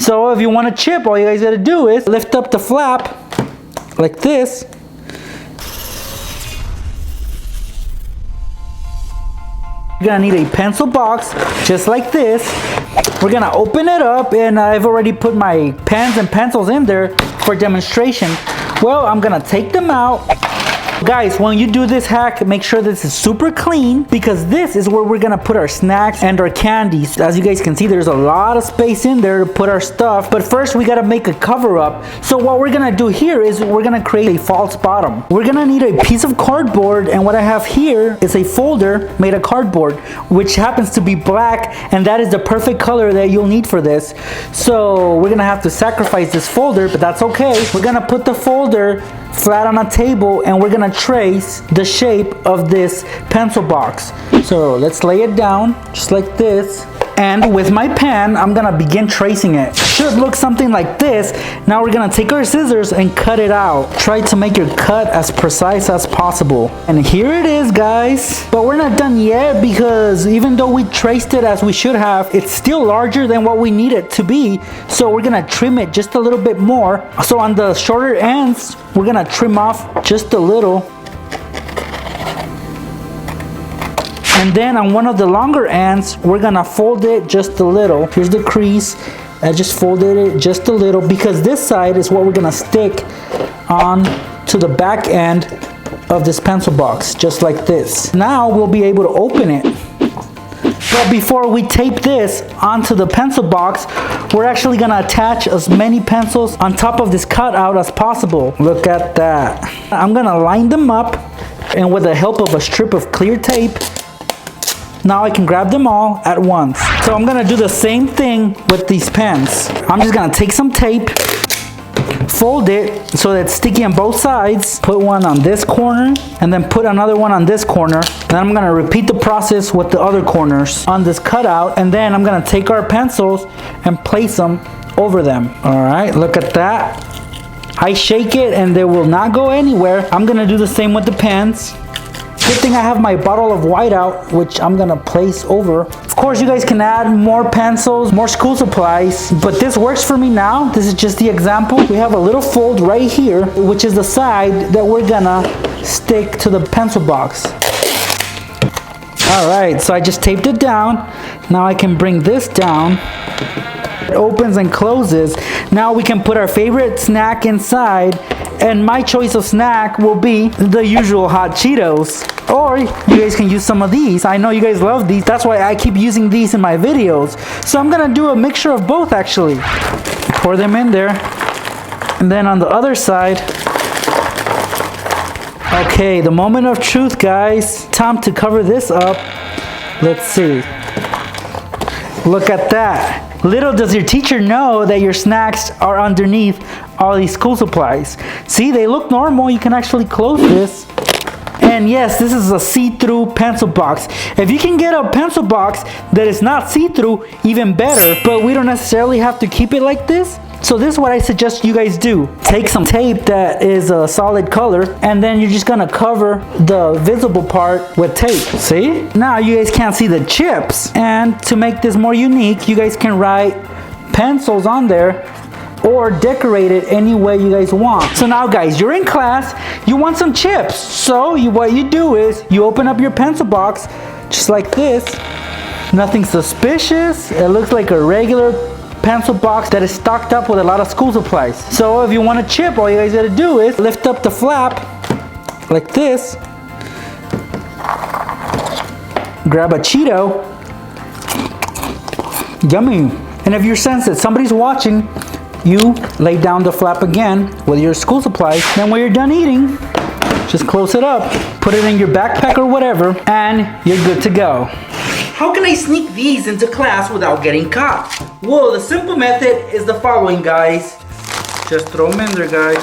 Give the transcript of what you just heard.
So if you want a chip, all you guys gotta do is lift up the flap like this. You're gonna need a pencil box just like this. We're gonna open it up, and I've already put my pens and pencils in there for demonstration. Well, I'm gonna take them out. Guys, when you do this hack, make sure this is super clean, because this is where we're gonna put our snacks and our candies. As you guys can see, there's a lot of space in there to put our stuff, but first we gotta make a cover up. So what we're gonna do here is we're gonna create a false bottom. We're gonna need a piece of cardboard, and what I have here is a folder made of cardboard, which happens to be black, and that is the perfect color that you'll need for this. So we're gonna have to sacrifice this folder, but that's okay. We're gonna put the folder flat on a table, and we're gonna trace the shape of this pencil box. So let's lay it down just like this, and with my pen I'm gonna begin tracing it. Should look something like this. Now we're gonna take our scissors and cut it out. Try to make your cut as precise as possible. And here it is, guys. But we're not done yet, because even though we traced it as we should have, it's still larger than what we need it to be. So we're gonna trim it just a little bit more. So on the shorter ends, we're gonna trim off just a little. And then on one of the longer ends, we're gonna fold it just a little. Here's the crease. I just folded it just a little, because this side is what we're gonna stick on to the back end of this pencil box, just like this. Now we'll be able to open it. But before we tape this onto the pencil box, we're actually gonna attach as many pencils on top of this cutout as possible. Look at that. I'm gonna line them up, and with the help of a strip of clear tape, now I can grab them all at once. So I'm gonna do the same thing with these pens. I'm just gonna take some tape, fold it so that it's sticky on both sides, put one on this corner, and then put another one on this corner. Then I'm gonna repeat the process with the other corners on this cutout, and then I'm gonna take our pencils and place them over them. All right, look at that. I shake it and they will not go anywhere. I'm gonna do the same with the pens. Good thing I have my bottle of whiteout, which I'm gonna place over. Of course, you guys can add more pencils, more school supplies, but this works for me now. This is just the example. We have a little fold right here, which is the side that we're gonna stick to the pencil box. All right, so I just taped it down. Now I can bring this down. It opens and closes. Now we can put our favorite snack inside, and my choice of snack will be the usual hot Cheetos. Or you guys can use some of these. I know you guys love these. That's why I keep using these in my videos. So I'm gonna do a mixture of both, actually. Pour them in there. And then on the other side. Okay, the moment of truth, guys. Time to cover this up. Let's see. Look at that. Little does your teacher know that your snacks are underneath all these school supplies. See, they look normal. You can actually close this. And yes, this is a see-through pencil box. If you can get a pencil box that is not see-through, even better. But we don't necessarily have to keep it like this. So this is what I suggest you guys do. Take some tape that is a solid color, and then you're just gonna cover the visible part with tape. See? Now you guys can't see the chips. And to make this more unique, you guys can write pencils on there or decorate it any way you guys want. So now guys, you're in class, you want some chips. So what you do is you open up your pencil box just like this. Nothing suspicious. It looks like a regular pencil box that is stocked up with a lot of school supplies. So if you want a chip, all you guys gotta do is lift up the flap like this, grab a Cheeto, yummy. And if you sense that somebody's watching, you lay down the flap again with your school supplies. Then when you're done eating, just close it up, put it in your backpack or whatever, and you're good to go. How can I sneak these into class without getting caught? Well, the simple method is the following, guys. Just throw them in there, guys.